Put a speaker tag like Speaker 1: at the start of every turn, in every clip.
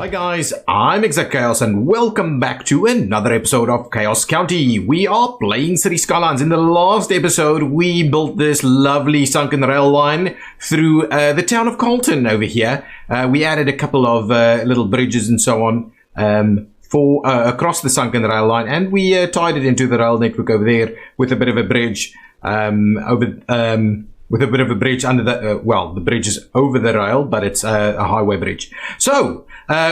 Speaker 1: Hi guys, I'm ExactChaos and welcome back to another episode of Chaos County. We are playing City Skylines. In the last episode, we built this lovely sunken rail line through the town of Carleton over here. We added a couple of little bridges and so on across the sunken rail line, and we tied it into the rail network over there with a bit of a bridge with a bit of a bridge under the, the bridge is over the rail, but it's a highway bridge. So,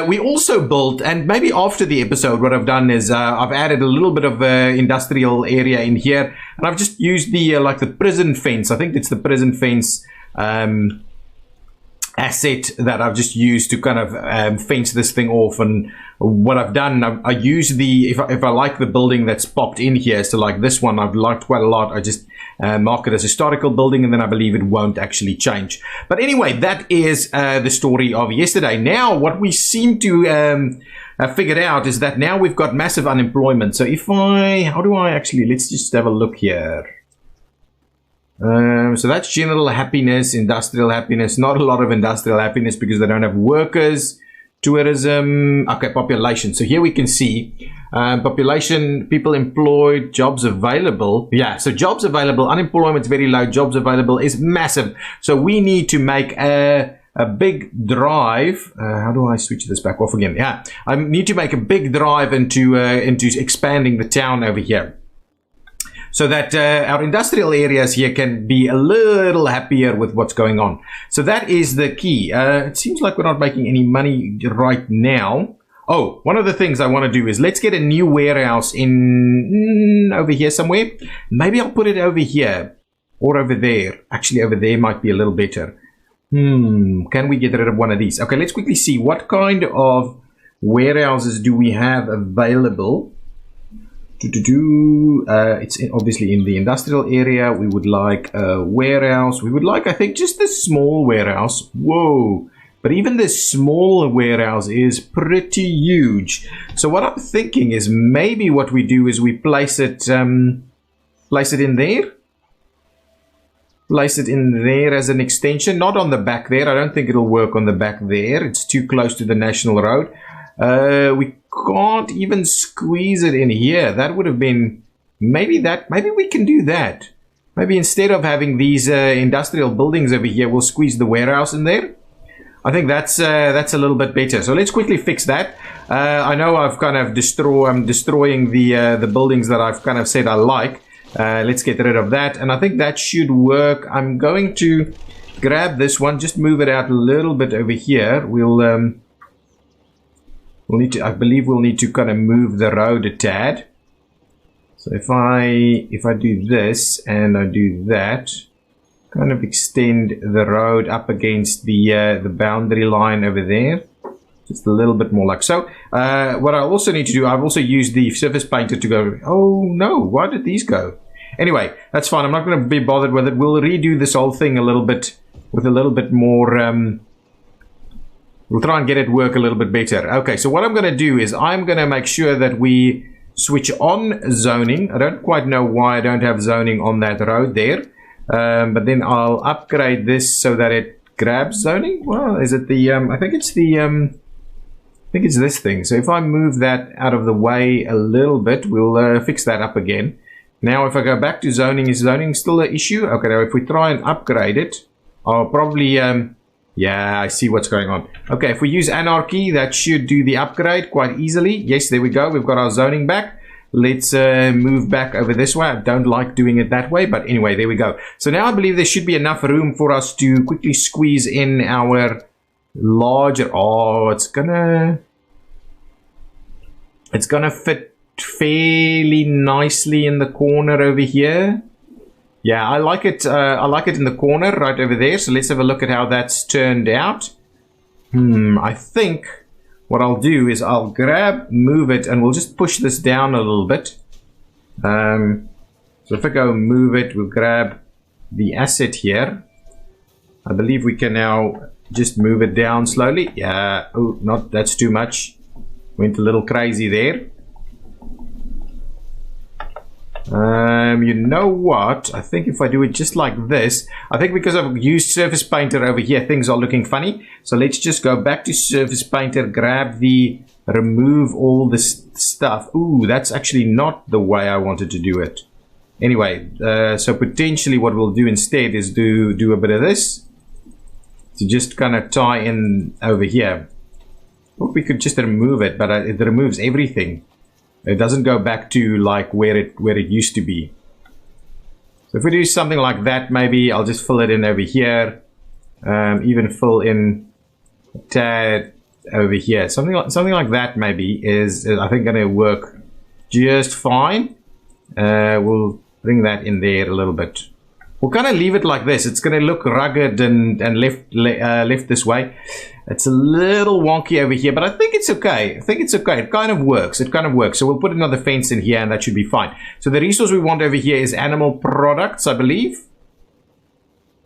Speaker 1: we also built, and maybe after the episode, what I've done is I've added a little bit of industrial area in here, and I've just used the, like the prison fence. I think it's the prison fence asset that I've just used to kind of fence this thing off. And what I've done, I use the, if I like the building that's popped in here, so like this one I've liked quite a lot, I just mark it as historical building, and then I believe it won't actually change. But anyway, that is the story of yesterday. Now what we seem to have figured out is that now we've got massive unemployment. So if how do I actually, let's just have a look here. So that's general happiness, industrial happiness, not a lot of industrial happiness because they don't have workers. Tourism, okay, population. So here we can see population, people employed, jobs available. Yeah, so jobs available, unemployment is very low, jobs available is massive. So we need to make a big drive. How do I switch this back off again? Yeah, I need to make a big drive into expanding the town over here, so that our industrial areas here can be a little happier with what's going on. So that is the key. It seems like we're not making any money right now. Oh, one of the things I want to do is let's get a new warehouse in over here somewhere. Maybe I'll put it over here or over there. Actually, over there might be a little better. Can we get rid of one of these? Okay, let's quickly see what kind of warehouses do we have available. It's obviously in the industrial area. We would like a warehouse. We would like, I think, just a small warehouse. Whoa. But even this small warehouse is pretty huge. So what I'm thinking is maybe what we do is we place it in there. Place it in there as an extension. Not on the back there. I don't think it'll work on the back there. It's too close to the national road. We can't even squeeze it in here. That would have been maybe we can do that. Maybe instead of having these industrial buildings over here, we'll squeeze the warehouse in there. I think that's a little bit better. So let's quickly fix that. I know I've kind of I'm destroying the buildings that I've kind of said I like. Let's get rid of that, and I think that should work. I'm going to grab this one, just move it out a little bit over here. I believe we'll need to kind of move the road a tad. So if I do this and I do that, kind of extend the road up against the boundary line over there, just a little bit more like so. What I also need to do, I've also used the surface painter to go. Oh no, why did these go? Anyway, that's fine. I'm not going to be bothered with it. We'll redo this whole thing a little bit with a little bit more. We'll try and get it work a little bit better. Okay, so what I'm going to do is I'm going to make sure that we switch on zoning. I don't quite know why I don't have zoning on that road there. But then I'll upgrade this so that it grabs zoning. Well, is it the, I think it's this thing. So if I move that out of the way a little bit, we'll fix that up again. Now if I go back to zoning, is zoning still an issue? Okay, now if we try and upgrade it, I'll probably, yeah, I see what's going on. Okay, if we use anarchy, that should do the upgrade quite easily. Yes, there we go. We've got our zoning back. Let's move back over this way. I don't like doing it that way, but anyway, there we go. So now I believe there should be enough room for us to quickly squeeze in our larger... Oh, it's gonna fit fairly nicely in the corner over here. Yeah, I like it in the corner right over there. So let's have a look at how that's turned out. I think what I'll do is I'll move it, and we'll just push this down a little bit. So if I go move it, we'll grab the asset here. I believe we can now just move it down slowly. Yeah, oh, that's too much. Went a little crazy there. You know what? I think if I do it just like this, I think because I've used Surface Painter over here, things are looking funny. So let's just go back to Surface Painter, grab the remove all this stuff. Ooh, that's actually not the way I wanted to do it. Anyway, so potentially what we'll do instead is do a bit of this to just kind of tie in over here. Or we could just remove it, but it removes everything. It doesn't go back to like where it used to be. So if we do something like that, maybe I'll just fill it in over here. Even fill in a tad over here. Something like that maybe is I think going to work just fine. We'll bring that in there a little bit. We'll kind of leave it like this. It's going to look rugged and left this way. It's a little wonky over here, but I think it's okay. It kind of works. So we'll put another fence in here and that should be fine. So the resource we want over here is animal products, I believe.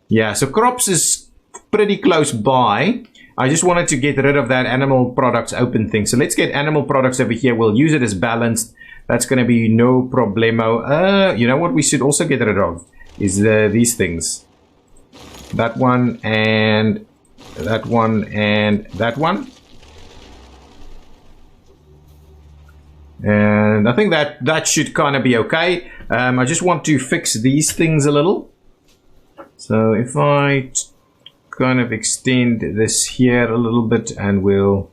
Speaker 1: Yeah, so crops is pretty close by. I just wanted to get rid of that animal products open thing. So let's get animal products over here. We'll use it as balanced. That's going to be no problemo. You know what we should also get rid of is these things. That one and that one and that one. And I think that should kind of be okay. I just want to fix these things a little. So if I kind of extend this here a little bit and we'll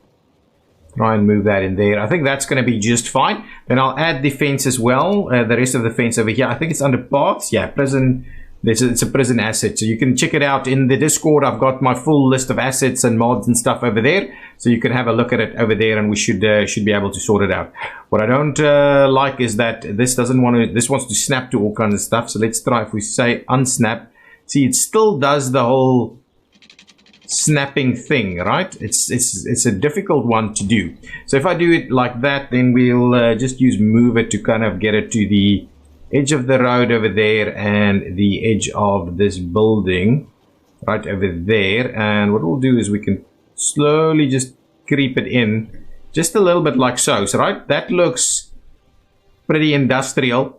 Speaker 1: try and move that in there. I think that's going to be just fine. Then I'll add the fence as well. The rest of the fence over here. I think it's under paths. Yeah, prison. It's a prison asset. So you can check it out in the Discord. I've got my full list of assets and mods and stuff over there. So you can have a look at it over there and we should be able to sort it out. What I don't like is that this wants to snap to all kinds of stuff. So let's try if we say unsnap. See, it still does the whole snapping thing, right? It's a difficult one to do. So if I do it like that, then we'll just use move it to kind of get it to the edge of the road over there and the edge of this building right over there. And what we'll do is we can slowly just creep it in just a little bit like so. So right, that looks pretty industrial.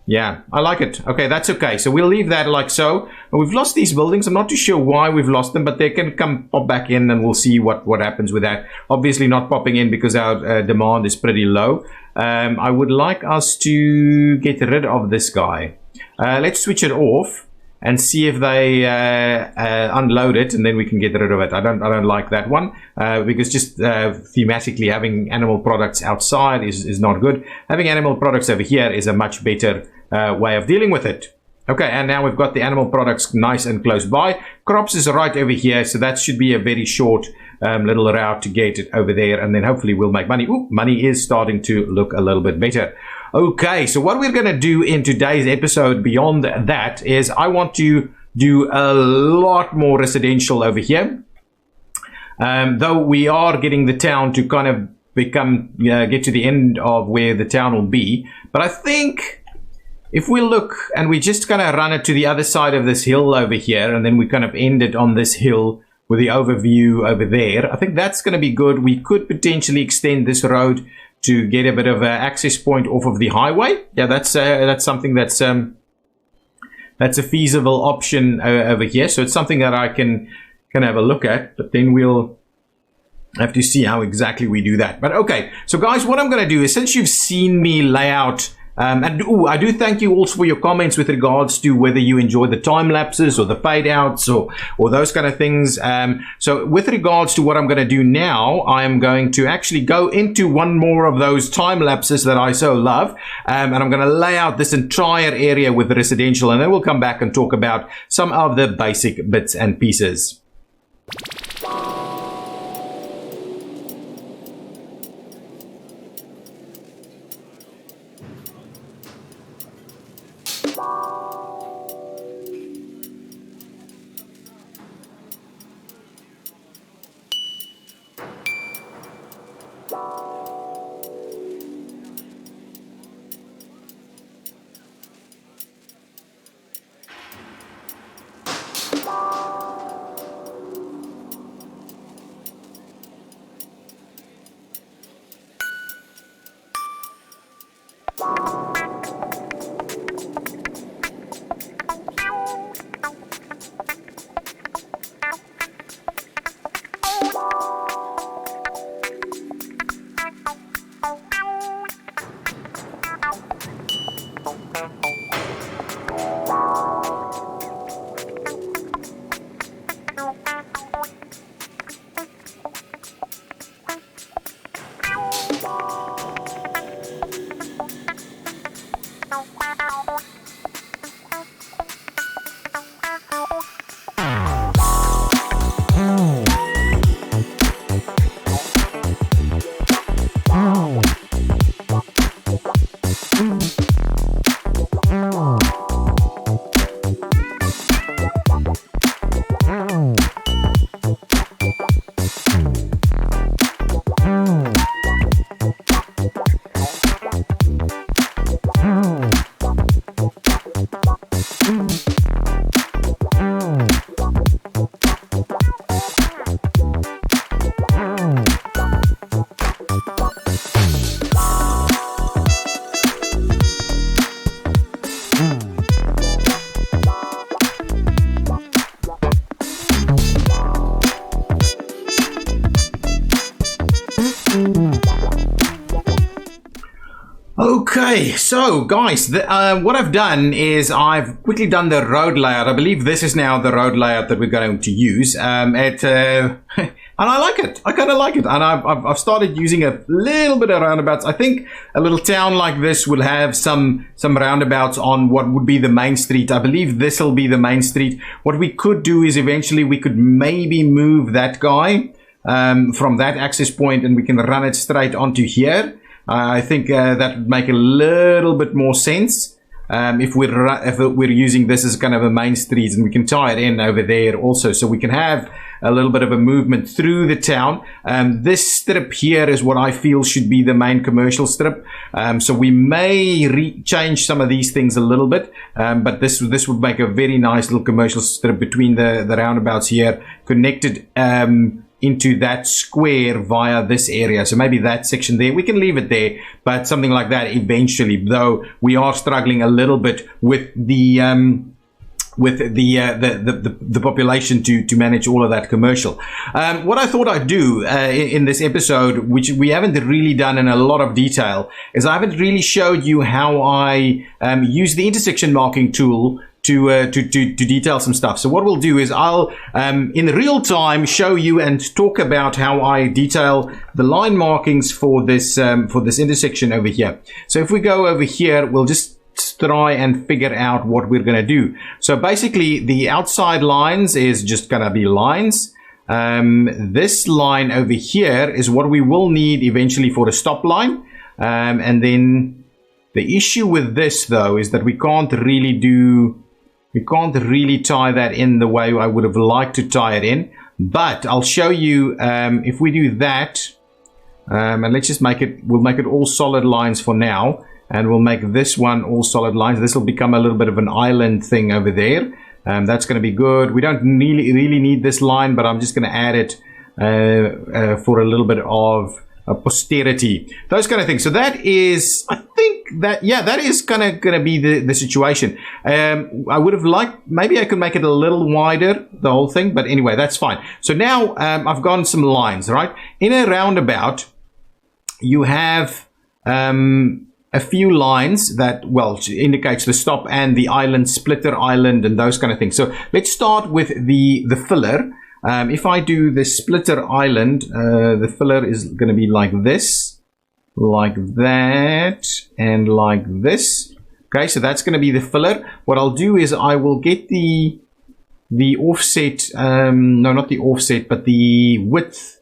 Speaker 1: Yeah, I like it. Okay, that's okay. So we'll leave that like so. We've lost these buildings. I'm not too sure why we've lost them, but they can come pop back in and we'll see what happens with that. Obviously not popping in because our demand is pretty low. I would like us to get rid of this guy. Let's switch it off and see if they unload it, and then we can get rid of it. I don't like that one because just thematically having animal products outside is not good. Having animal products over here is a much better way of dealing with it. Okay, and now we've got the animal products nice and close by. Crops is right over here, so that should be a very short little route to get it over there, and then hopefully we'll make money. Ooh, money is starting to look a little bit better. Okay, so what we're going to do in today's episode beyond that is I want to do a lot more residential over here. Though we are getting the town to kind of get to the end of where the town will be. But I think if we look and we just kind of run it to the other side of this hill over here, and then we kind of end it on this hill with the overview over there, I think that's going to be good. We could potentially extend this road to get a bit of an access point off of the highway. Yeah, that's something that's a feasible option over here. So it's something that I can have a look at, but then we'll have to see how exactly we do that. But okay, so guys, what I'm going to do is, since you've seen me lay out I do thank you also for your comments with regards to whether you enjoy the time lapses or the fade outs or those kind of things. So with regards to what I'm going to do now, I'm going to actually go into one more of those time lapses that I so love. And I'm going to lay out this entire area with the residential, and then we'll come back and talk about some of the basic bits and pieces. Okay, so guys, what I've done is I've quickly done the road layout. I believe this is now the road layout that we're going to use. And I like it. I kind of like it. And I've started using a little bit of roundabouts. I think a little town like this will have some roundabouts on what would be the main street. I believe this will be the main street. What we could do is eventually we could maybe move that guy from that access point, and we can run it straight onto here. I think that would make a little bit more sense if we're using this as kind of a main street, and we can tie it in over there also, so we can have a little bit of a movement through the town. This strip here is what I feel should be the main commercial strip, so we may change some of these things a little bit, but this would make a very nice little commercial strip between the roundabouts here, connected into that square via this area. So maybe that section there, we can leave it there, but something like that eventually, though we are struggling a little bit with the population to manage all of that commercial. What I thought I'd do in this episode, which we haven't really done in a lot of detail, is I haven't really showed you how I use the intersection marking tool to detail some stuff. So what we'll do is I'll in real time show you and talk about how I detail the line markings for this intersection over here. So if we go over here, we'll just try and figure out what we're going to do. So basically the outside lines is just going to be lines. This line over here is what we will need eventually for a stop line, and then the issue with this though is that we can't really tie that in the way I would have liked to tie it in. But I'll show you if we do that, and let's just we'll make it all solid lines for now, and we'll make this one all solid lines. This will become a little bit of an island thing over there. That's going to be good. We don't really need this line, but I'm just going to add it for a little bit of posterity, those kind of things. So that is, I think that, yeah, that is gonna be the situation. I would have liked, maybe I could make it a little wider, the whole thing, but anyway, that's fine. So now I've gone some lines, right? In a roundabout, you have a few lines that, well, indicates the stop and the island, splitter island, and those kind of things. So let's start with the filler. If I do the splitter island, the filler is going to be like this, like that, and like this. Okay, so that's going to be the filler. What I'll do is I will get the offset, no, not the offset, but the width.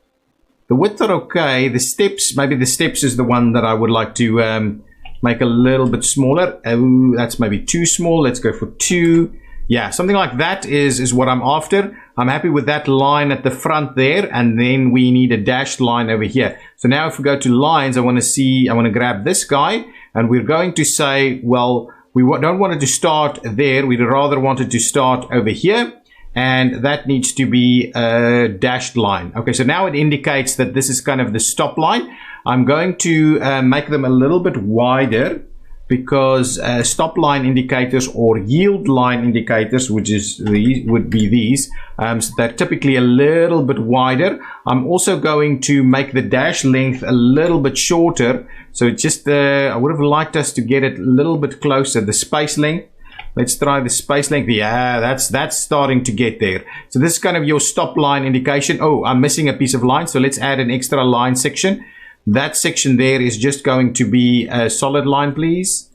Speaker 1: The width are okay. The steps, maybe the steps is the one that I would like to make a little bit smaller. Oh, that's maybe too small. Let's go for 2. Yeah, something like that is what I'm after. I'm happy with that line at the front there, and then we need a dashed line over here. So now if we go to lines, I want to grab this guy, and we're going to say, well, we don't want it to start there. We'd rather want it to start over here, and that needs to be a dashed line. Okay, so now it indicates that this is kind of the stop line. I'm going to make them a little bit wider, because stop line indicators or yield line indicators, which is would be these, so they're typically a little bit wider. I'm also going to make the dash length a little bit shorter, so just I would have liked us to get it a little bit closer. The space length, let's try the space length. Yeah, that's starting to get there. So this is kind of your stop line indication. Oh, I'm missing a piece of line, so let's add an extra line section. That section there is just going to be a solid line, please.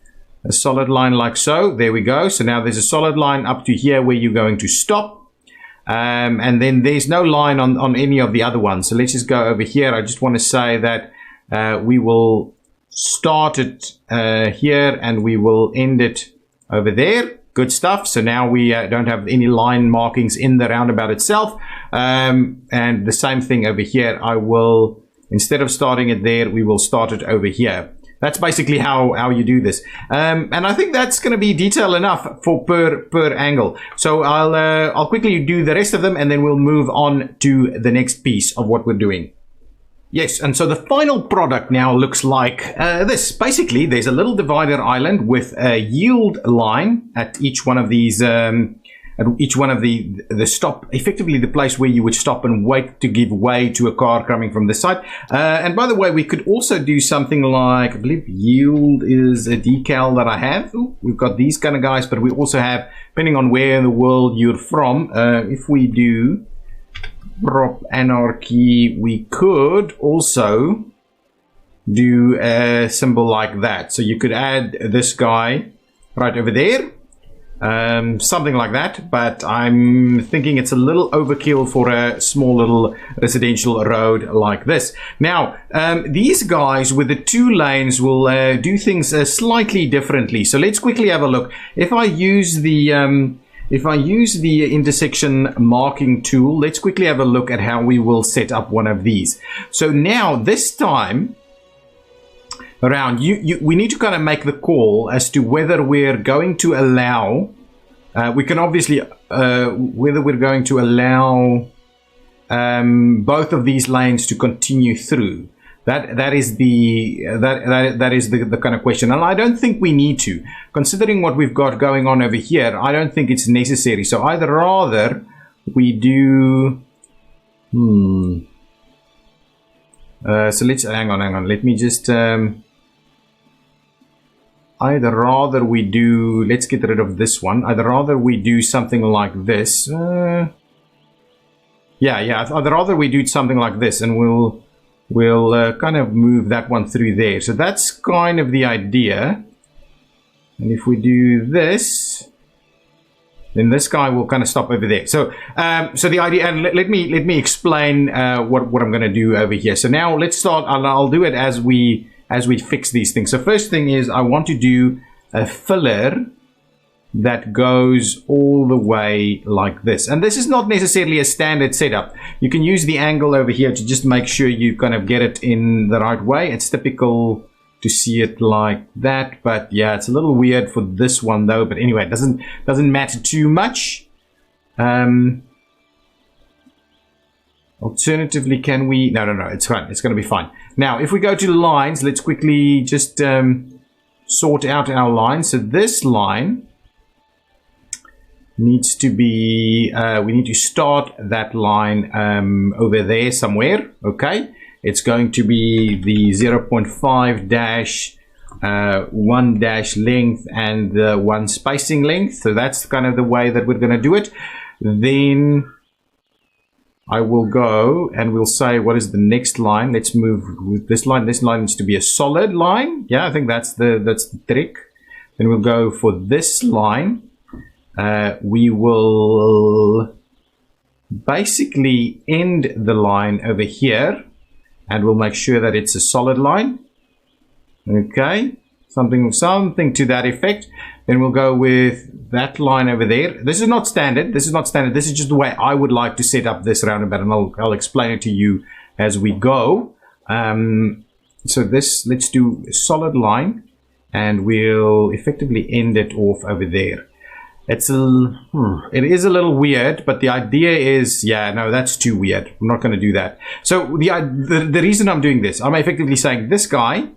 Speaker 1: A solid line like so. There we go. So now there's a solid line up to here where you're going to stop. And then there's no line on any of the other ones. So let's just go over here. I just want to say that we will start it here, and we will end it over there. Good stuff. So now we don't have any line markings in the roundabout itself. And the same thing over here. I will, instead of starting it there, we will start it over here. That's basically how you do this. And I think that's going to be detail enough for per angle. So I'll quickly do the rest of them, and then we'll move on to the next piece of what we're doing. Yes, and so the final product now looks like this. Basically, there's a little divider island with a yield line at each one of these at each one of the stop, effectively the place where you would stop and wait to give way to a car coming from the side. And by the way, we could also do something like, I believe yield is a decal that I have. Ooh, we've got these kind of guys, but we also have, depending on where in the world you're from, if we do prop anarchy, we could also do a symbol like that. So you could add this guy right over there, something like that, but I'm thinking it's a little overkill for a small little residential road like this. Now, these guys with the 2 lanes will do things slightly differently. So let's quickly have a look. If I use the intersection marking tool, let's quickly have a look at how we will set up one of these. So now this time around, we need to kind of make the call as to whether we're going to allow, we can obviously, whether we're going to allow both of these lanes to continue through. That is the kind of question, and I don't think we need to, considering what we've got going on over here. I don't think it's necessary. So I'd rather we do. So let's hang on. Let me just. I'd rather we do. Let's get rid of this one. I'd rather we do something like this. Yeah. I'd rather we do something like this, and we'll kind of move that one through there. So that's kind of the idea. And if we do this, then this guy will kind of stop over there. So so the idea, and let me explain what I'm going to do over here. So now let's start. I'll do it as we fix these things. So first thing is I want to do a filler that goes all the way like this. And this is not necessarily a standard setup. You can use the angle over here to just make sure you kind of get it in the right way. It's typical to see it like that, but yeah, it's a little weird for this one though. But anyway, it doesn't matter too much. Alternatively, can we? No, it's fine. It's going to be fine. Now, if we go to the lines, let's quickly just sort out our lines. So this line needs to be, we need to start that line over there somewhere. Okay, it's going to be the 0.5 dash 1 dash length and the 1 spacing length. So that's kind of the way that we're going to do it. Then I will go and we'll say, what is the next line? Let's move with this line. This line needs to be a solid line. Yeah, I think that's the trick. Then we'll go for this line. We will basically end the line over here, and we'll make sure that it's a solid line. Okay, something to that effect. Then we'll go with that line over there. This is not standard. This is just the way I would like to set up this roundabout, and I'll explain it to you as we go. So this, let's do a solid line, and we'll effectively end it off over there. It is a little weird, but the idea is, yeah, no, that's too weird. I'm not going to do that. So the reason I'm doing this, I'm effectively saying this guy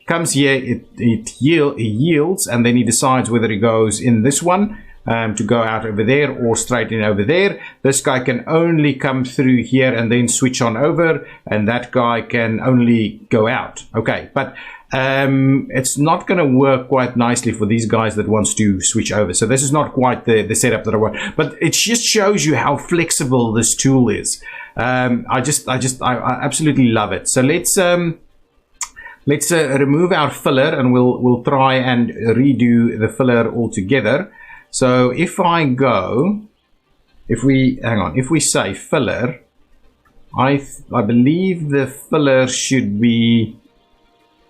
Speaker 1: comes here, it yields, and then he decides whether he goes in this one to go out over there or straight in over there. This guy can only come through here and then switch on over, and that guy can only go out. Okay, but it's not going to work quite nicely for these guys that wants to switch over. So this is not quite the setup that I want, but it just shows you how flexible this tool is. I absolutely love it. So let's remove our filler, and we'll try and redo the filler altogether. So if we say filler, I believe the filler should be,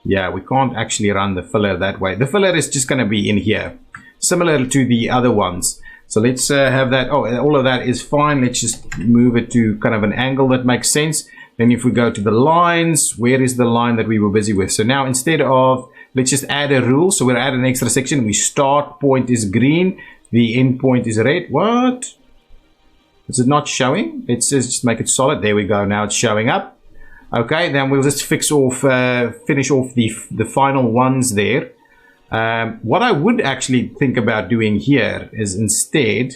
Speaker 1: yeah, we can't actually run the filler that way. The filler is just going to be in here, similar to the other ones. So let's have that. Oh, all of that is fine. Let's just move it to kind of an angle that makes sense. Then if we go to the lines, where is the line that we were busy with? So now instead of, let's just add a rule. So we'll add an extra section. We start point is green. The end point is red. What? Is it not showing? It says just make it solid. There we go. Now it's showing up. Okay, then we'll just finish off the final ones there. What I would actually think about doing here is instead,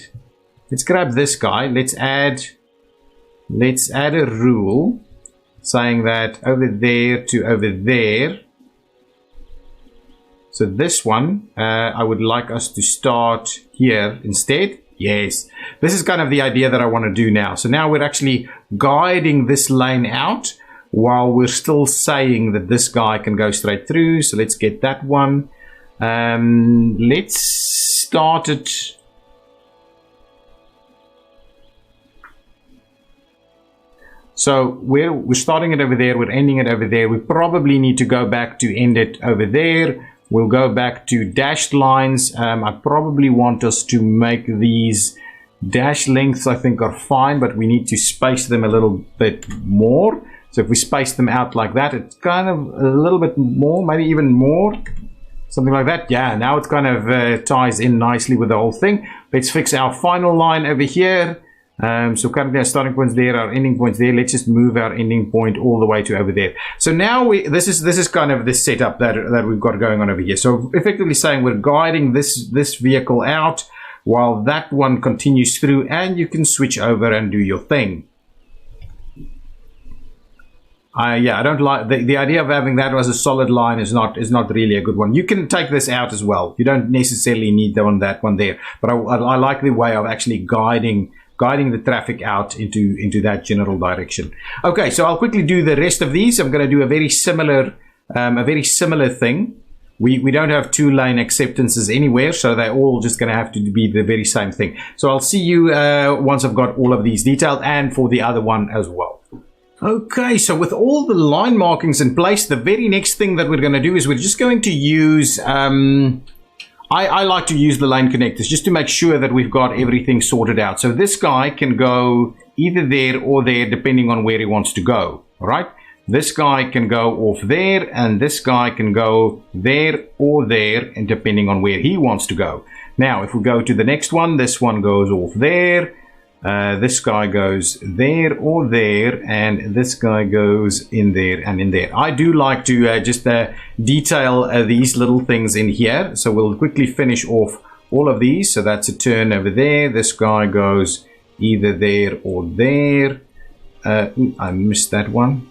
Speaker 1: let's grab this guy. Let's add a rule saying that over there to over there. So this one, I would like us to start here instead. Yes, this is kind of the idea that I want to do now. So now we're actually guiding this lane out while we're still saying that this guy can go straight through. So let's get that one. Let's start it. So we're starting it over there. We're ending it over there. We probably need to go back to end it over there. We'll go back to dashed lines. I probably want us to make these dash lengths, I think, are fine, but we need to space them a little bit more. So if we space them out like that, it's kind of a little bit more, maybe even more, something like that. Yeah, now it kind of ties in nicely with the whole thing. Let's fix our final line over here. So currently our starting points there, our ending points there. Let's just move our ending point all the way to over there. So now this is kind of the setup that we've got going on over here. So effectively saying we're guiding this vehicle out while that one continues through, and you can switch over and do your thing. Yeah, I don't like the idea of having that as a solid line is not really a good one. You can take this out as well. You don't necessarily need that one there, but I like the way of actually guiding the traffic out into that general direction. Okay, so I'll quickly do the rest of these. I'm going to do a very similar thing. We don't have 2-lane acceptances anywhere, so they're all just going to have to be the very same thing. So I'll see you once I've got all of these detailed, and for the other one as well. Okay, so with all the line markings in place, the very next thing that we're going to do is we're just going to use I like to use the lane connectors just to make sure that we've got everything sorted out. So this guy can go either there or there depending on where he wants to go. All right. This guy can go off there, and this guy can go there or there, and depending on where he wants to go. Now, if we go to the next one, this one goes off there. This guy goes there or there, and this guy goes in there and in there. I do like to just detail these little things in here. So we'll quickly finish off all of these. So that's a turn over there. This guy goes either there or there. I missed that one.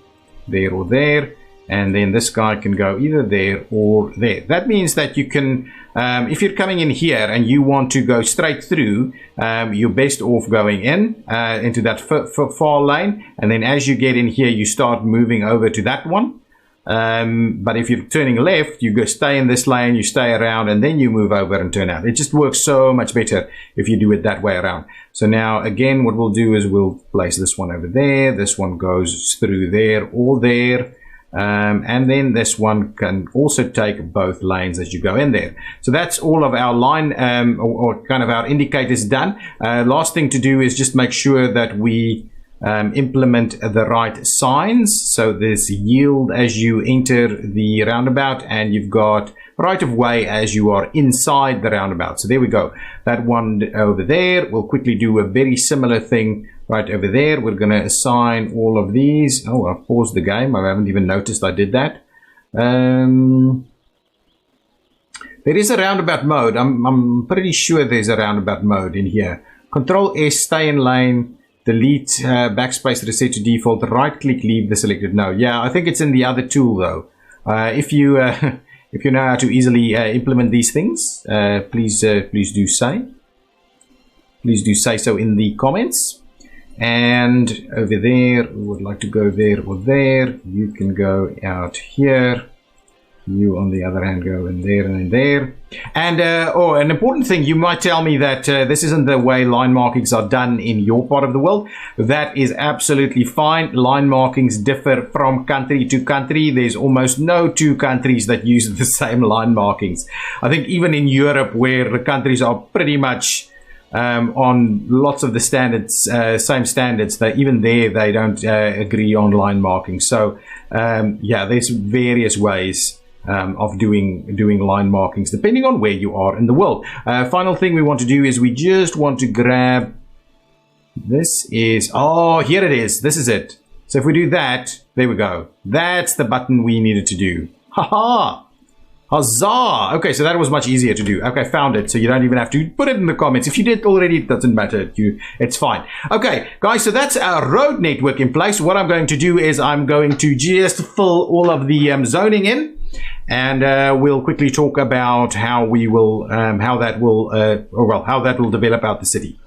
Speaker 1: There or there. And then this guy can go either there or there. That means that you can, if you're coming in here and you want to go straight through, you're best off going in into that far lane. And then as you get in here, you start moving over to that one. But if you're turning left, you go stay in this lane, you stay around, and then you move over and turn out. It just works so much better if you do it that way around. So now, again, what we'll do is we'll place this one over there. This one goes through there or there. And then this one can also take both lanes as you go in there. So that's all of our line or kind of our indicators done. Last thing to do is just make sure that we implement the right signs. So there's yield as you enter the roundabout, and you've got right of way as you are inside the roundabout. So there we go. That one over there, we'll quickly do a very similar thing right over there. We're going to assign all of these. Oh, I paused the game. I haven't even noticed I did that. There is a roundabout mode. I'm pretty sure there's a roundabout mode in here. Control S, stay in lane. Delete, backspace, reset to default. Right click, leave the selected node. Yeah, I think it's in the other tool though. If you know how to easily implement these things, please do say. Please do say so in the comments. And over there, we would like to go there or there. You can go out here. You, on the other hand, go in there and in there. And an important thing, you might tell me that this isn't the way line markings are done in your part of the world. That is absolutely fine. Line markings differ from country to country. There's almost no two countries that use the same line markings. I think even in Europe, where the countries are pretty much on lots of the standards, same standards, that even there they don't agree on line marking. So yeah, there's various ways of doing line markings depending on where you are in the world. Final thing we want to do is we just want to grab this. Here it is. This is it. So if we do that, there we go. That's the button we needed to do. Haha! Huzzah! Okay, so that was much easier to do. Okay, found it. So you don't even have to put it in the comments. If you did already, it doesn't matter. It's fine. Okay, guys, so that's our road network in place. What I'm going to do is I'm going to just fill all of the zoning in. And we'll quickly talk about how we will, how that will develop out the city.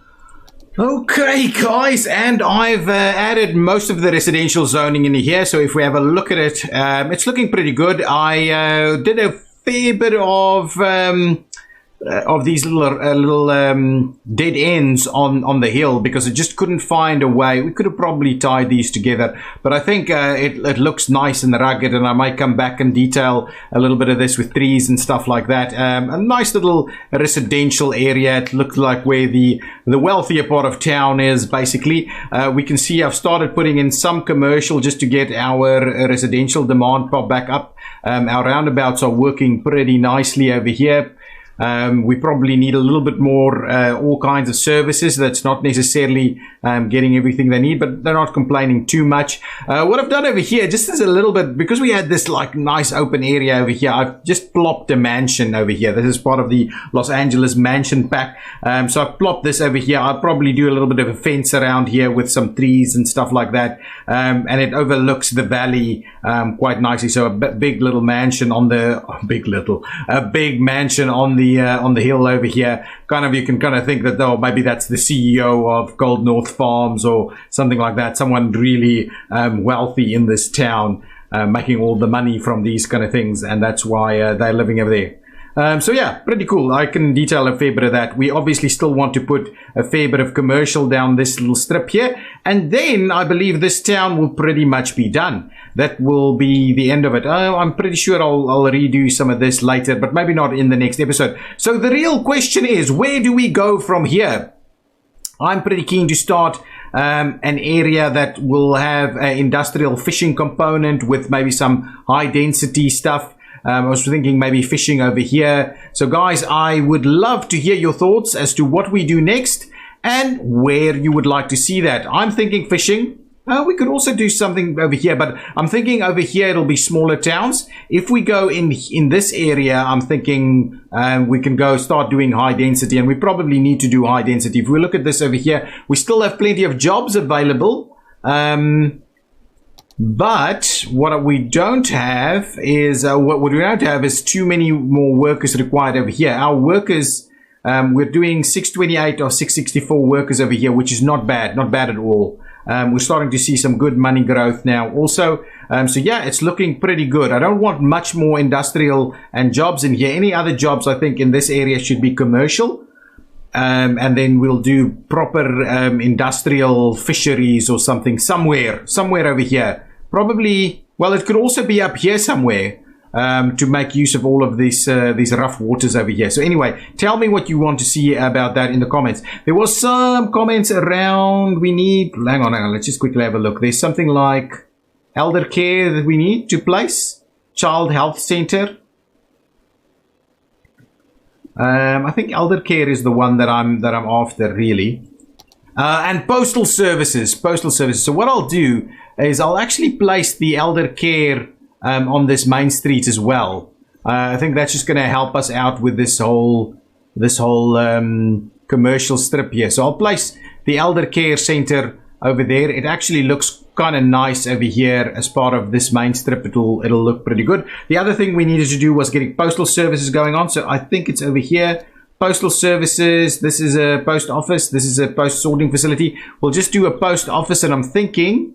Speaker 1: Okay, guys, and I've added most of the residential zoning in here. So if we have a look at it, it's looking pretty good. I did a fair bit of these little dead ends on the hill because it just couldn't find a way. We could have probably tied these together, but I think it looks nice and rugged, and I might come back and detail a little bit of this with trees and stuff like that. A nice little residential area. It looked like where the wealthier part of town is, basically. We can see I've started putting in some commercial just to get our residential demand pop back up. Our roundabouts are working pretty nicely over here. We probably need a little bit more all kinds of services. That's not necessarily getting everything they need, but they're not complaining too much. What I've done over here, just as a little bit, because we had this like nice open area over here, I've just plopped a mansion over here. This is part of the Los Angeles mansion pack. So I've plopped this over here. I'll probably do a little bit of a fence around here with some trees and stuff like that. And it overlooks the valley quite nicely. So a big little mansion on the big mansion on the hill over here. You can kind of think that, oh, maybe that's the CEO of Gold North Farms or something like that. Someone really wealthy in this town, making all the money from these kind of things, and that's why they're living over there. So yeah, pretty cool. I can detail a fair bit of that. We obviously still want to put a fair bit of commercial down this little strip here. And then I believe this town will pretty much be done. That will be the end of it. I'm pretty sure I'll redo some of this later, but maybe not in the next episode. So the real question is, where do we go from here? I'm pretty keen to start an area that will have an industrial fishing component with maybe some high density stuff. I was thinking maybe fishing over here. So guys, I would love to hear your thoughts as to what we do next and where you would like to see that. I'm thinking fishing. We could also do something over here, but I'm thinking over here it'll be smaller towns. If we go in this area, I'm thinking we can go start doing high density, and we probably need to do high density. If we look at this over here, we still have plenty of jobs available. But what we don't have is too many more workers required over here. Our workers, we're doing 628 or 664 workers over here, which is not bad at all. We're starting to see some good money growth now also. So yeah, it's looking pretty good. I don't want much more industrial and jobs in here. Any other jobs I think in this area should be commercial. And then we'll do proper industrial fisheries or something somewhere over here. Probably, well, it could also be up here somewhere to make use of all of these rough waters over here. So anyway, tell me what you want to see about that in the comments. There was some comments around hang on, let's just quickly have a look. There's something like elder care that we need to place, child health center. I think elder care is the one that I'm after, really. And postal services. So what I'll do is I'll actually place the elder care on this main street as well. I think that's just going to help us out with this whole commercial strip here. So I'll place the elder care center over there. It actually looks kind of nice over here as part of this main strip. It'll look pretty good. The other thing we needed to do was getting postal services going on. So I think it's over here. Postal services. This is a post office. This is a post sorting facility. We'll just do a post office, and I'm thinking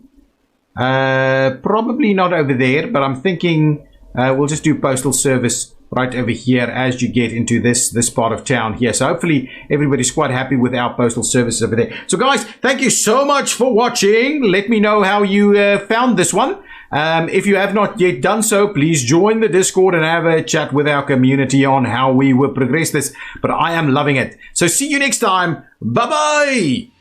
Speaker 1: probably not over there, but I'm thinking we'll just do postal service right over here as you get into this part of town here. So hopefully everybody's quite happy with our postal services over there. So guys, thank you so much for watching. Let me know how you found this one. If you have not yet done so, please join the Discord and have a chat with our community on how we will progress this. But I am loving it. So see you next time. Bye-bye.